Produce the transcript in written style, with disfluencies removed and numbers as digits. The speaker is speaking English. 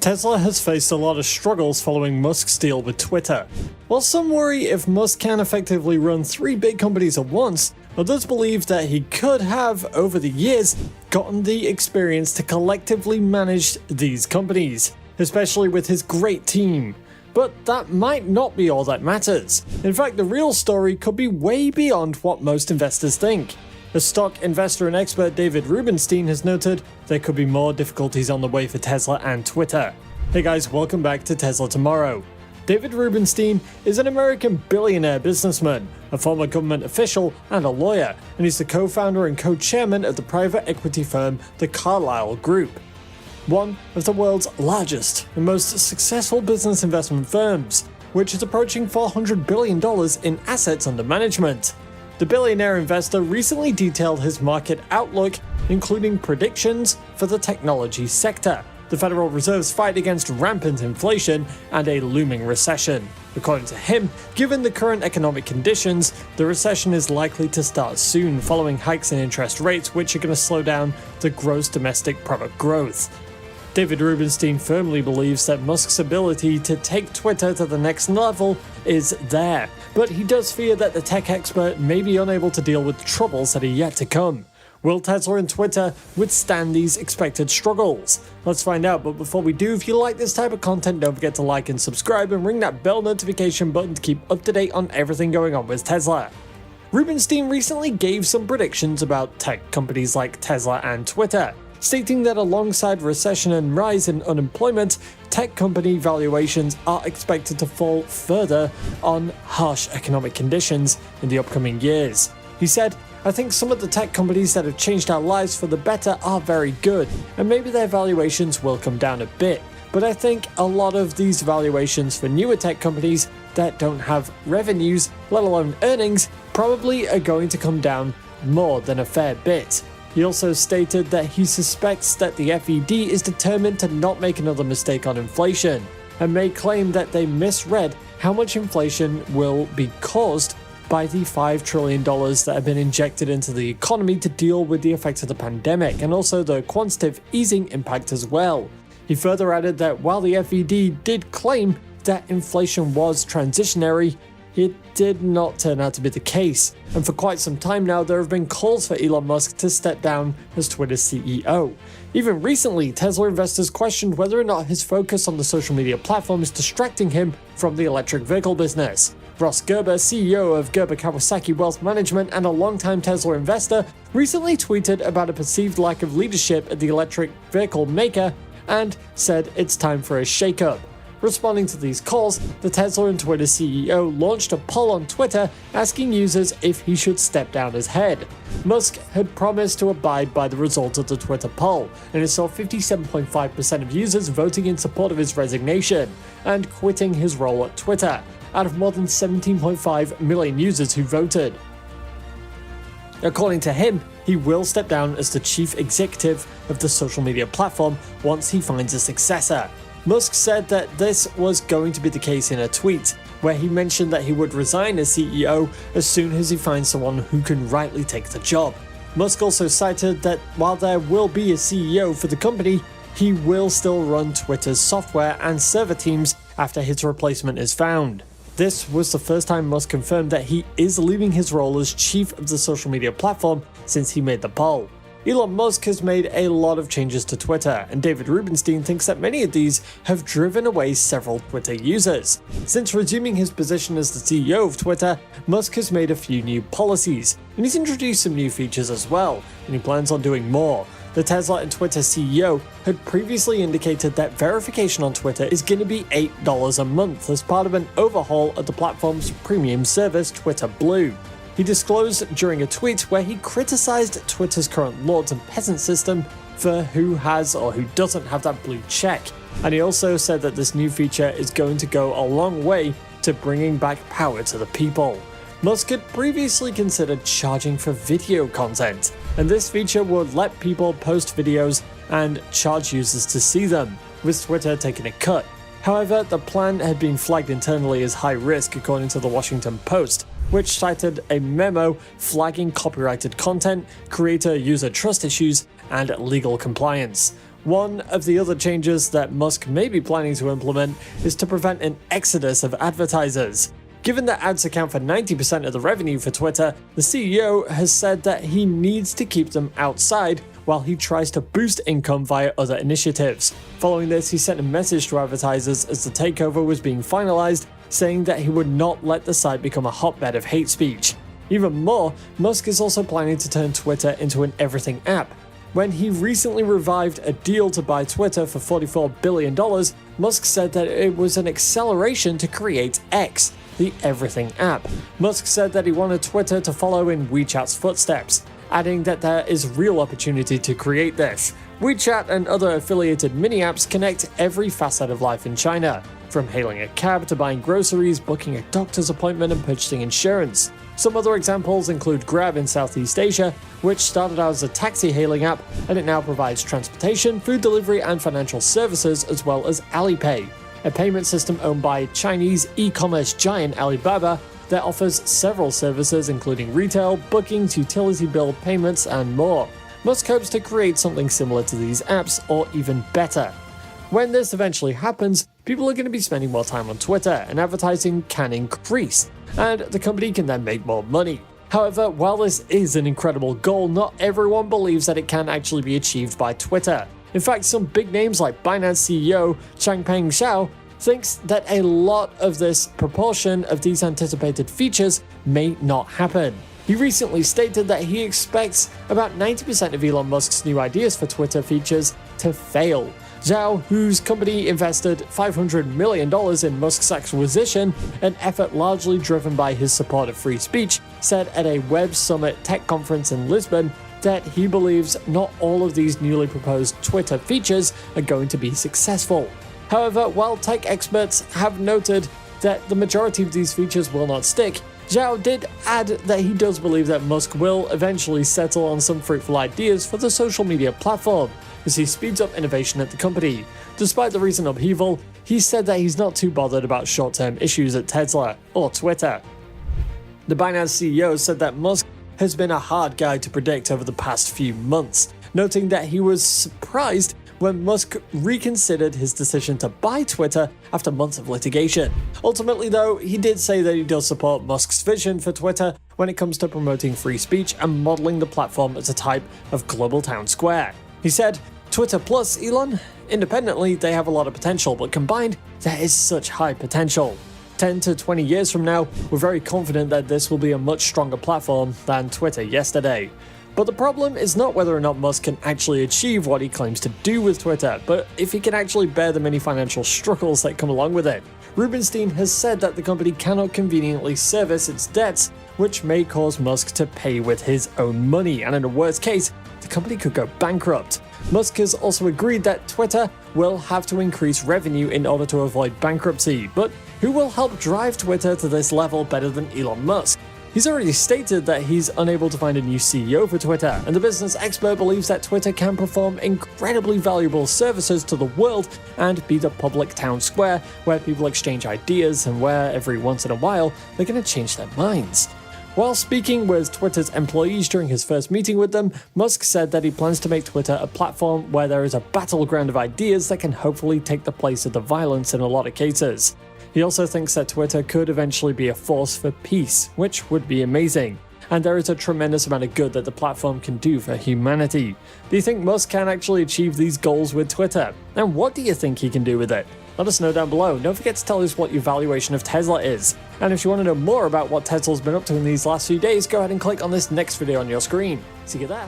Tesla has faced a lot of struggles following Musk's deal with Twitter. While some worry if Musk can effectively run three big companies at once, others believe that he could have, over the years, gotten the experience to collectively manage these companies, especially with his great team. But that might not be all that matters. In fact, the real story could be way beyond what most investors think. As stock investor and expert David Rubenstein has noted, there could be more difficulties on the way for Tesla and Twitter. Hey guys, welcome back to Tesla Tomorrow. David Rubenstein is an American billionaire businessman, a former government official, and a lawyer, and he's the co-founder and co-chairman of the private equity firm the Carlyle Group, one of the world's largest and most successful business investment firms, which is approaching $400 billion in assets under management. The billionaire investor recently detailed his market outlook, including predictions for the technology sector, the Federal Reserve's fight against rampant inflation, and a looming recession. According to him, given the current economic conditions, the recession is likely to start soon following hikes in interest rates, which are going to slow down the gross domestic product growth. David Rubenstein firmly believes that Musk's ability to take Twitter to the next level is there, but he does fear that the tech expert may be unable to deal with troubles that are yet to come. Will Tesla and Twitter withstand these expected struggles? Let's find out, but before we do, if you like this type of content, don't forget to like and subscribe and ring that bell notification button to keep up to date on everything going on with Tesla. Rubenstein recently gave some predictions about tech companies like Tesla and Twitter, stating that alongside recession and rise in unemployment, tech company valuations are expected to fall further on harsh economic conditions in the upcoming years. He said, "I think some of the tech companies that have changed our lives for the better are very good, and maybe their valuations will come down a bit. But I think a lot of these valuations for newer tech companies that don't have revenues, let alone earnings, probably are going to come down more than a fair bit." He also stated that he suspects that the FED is determined to not make another mistake on inflation, and may claim that they misread how much inflation will be caused by the $5 trillion that have been injected into the economy to deal with the effects of the pandemic, and also the quantitative easing impact as well. He further added that while the FED did claim that inflation was transitionary, it did not turn out to be the case, and for quite some time now there have been calls for Elon Musk to step down as Twitter's CEO. Even recently, Tesla investors questioned whether or not his focus on the social media platform is distracting him from the electric vehicle business. Ross Gerber, CEO of Gerber Kawasaki Wealth Management and a longtime Tesla investor, recently tweeted about a perceived lack of leadership at the electric vehicle maker and said it's time for a shakeup. Responding to these calls, the Tesla and Twitter CEO launched a poll on Twitter asking users if he should step down as head. Musk had promised to abide by the results of the Twitter poll, and it saw 57.5% of users voting in support of his resignation and quitting his role at Twitter, out of more than 17.5 million users who voted. According to him, he will step down as the chief executive of the social media platform once he finds a successor. Musk said that this was going to be the case in a tweet, where he mentioned that he would resign as CEO as soon as he finds someone who can rightly take the job. Musk also cited that while there will be a CEO for the company, he will still run Twitter's software and server teams after his replacement is found. This was the first time Musk confirmed that he is leaving his role as chief of the social media platform since he made the poll. Elon Musk has made a lot of changes to Twitter, and David Rubenstein thinks that many of these have driven away several Twitter users. Since resuming his position as the CEO of Twitter, Musk has made a few new policies, and he's introduced some new features as well, and he plans on doing more. The Tesla and Twitter CEO had previously indicated that verification on Twitter is going to be $8 a month as part of an overhaul of the platform's premium service, Twitter Blue. He disclosed during a tweet where he criticized Twitter's current lords and peasants system for who has or who doesn't have that blue check, and he also said that this new feature is going to go a long way to bringing back power to the people. Musk had previously considered charging for video content, and this feature would let people post videos and charge users to see them, with Twitter taking a cut. However, the plan had been flagged internally as high risk according to the Washington Post, which cited a memo flagging copyrighted content, creator user trust issues, and legal compliance. One of the other changes that Musk may be planning to implement is to prevent an exodus of advertisers. Given that ads account for 90% of the revenue for Twitter, the CEO has said that he needs to keep them outside while he tries to boost income via other initiatives. Following this, he sent a message to advertisers as the takeover was being finalized, saying that he would not let the site become a hotbed of hate speech. Even more, Musk is also planning to turn Twitter into an everything app. When he recently revived a deal to buy Twitter for $44 billion, Musk said that it was an acceleration to create X, the everything app. Musk said that he wanted Twitter to follow in WeChat's footsteps, adding that there is real opportunity to create this. WeChat and other affiliated mini-apps connect every facet of life in China, from hailing a cab to buying groceries, booking a doctor's appointment, and purchasing insurance. Some other examples include Grab in Southeast Asia, which started out as a taxi hailing app, and it now provides transportation, food delivery, and financial services, as well as Alipay, a payment system owned by Chinese e-commerce giant Alibaba that offers several services including retail, bookings, utility bill payments, and more. Musk hopes to create something similar to these apps, or even better. When this eventually happens, people are going to be spending more time on Twitter, and advertising can increase, and the company can then make more money. However, while this is an incredible goal, not everyone believes that it can actually be achieved by Twitter. In fact, some big names like Binance CEO Changpeng Zhao thinks that a lot of this proportion of these anticipated features may not happen. He recently stated that he expects about 90% of Elon Musk's new ideas for Twitter features to fail. Zhao, whose company invested $500 million in Musk's acquisition, an effort largely driven by his support of free speech, said at a Web Summit tech conference in Lisbon that he believes not all of these newly proposed Twitter features are going to be successful. However, while tech experts have noted that the majority of these features will not stick, Zhao did add that he does believe that Musk will eventually settle on some fruitful ideas for the social media platform as he speeds up innovation at the company. Despite the recent upheaval, he said that he's not too bothered about short-term issues at Tesla or Twitter. The Binance CEO said that Musk has been a hard guy to predict over the past few months, noting that he was surprised when Musk reconsidered his decision to buy Twitter after months of litigation. Ultimately, though, he did say that he does support Musk's vision for Twitter when it comes to promoting free speech and modeling the platform as a type of global town square. He said, "Twitter plus Elon, independently they have a lot of potential, but combined there is such high potential. 10 to 20 years from now, we're very confident that this will be a much stronger platform than Twitter yesterday." But the problem is not whether or not Musk can actually achieve what he claims to do with Twitter, but if he can actually bear the many financial struggles that come along with it. Rubenstein has said that the company cannot conveniently service its debts, which may cause Musk to pay with his own money, and in a worst case, the company could go bankrupt. Musk has also agreed that Twitter will have to increase revenue in order to avoid bankruptcy, but who will help drive Twitter to this level better than Elon Musk? He's already stated that he's unable to find a new CEO for Twitter, and the business expert believes that Twitter can perform incredibly valuable services to the world and be the public town square where people exchange ideas and where, every once in a while, they're going to change their minds. While speaking with Twitter's employees during his first meeting with them, Musk said that he plans to make Twitter a platform where there is a battleground of ideas that can hopefully take the place of the violence in a lot of cases. He also thinks that Twitter could eventually be a force for peace, which would be amazing, and there is a tremendous amount of good that the platform can do for humanity. Do you think Musk can actually achieve these goals with Twitter? And what do you think he can do with it? Let us know down below. Don't forget to tell us what your valuation of Tesla is. And if you want to know more about what Tesla's been up to in these last few days, go ahead and click on this next video on your screen. See you there.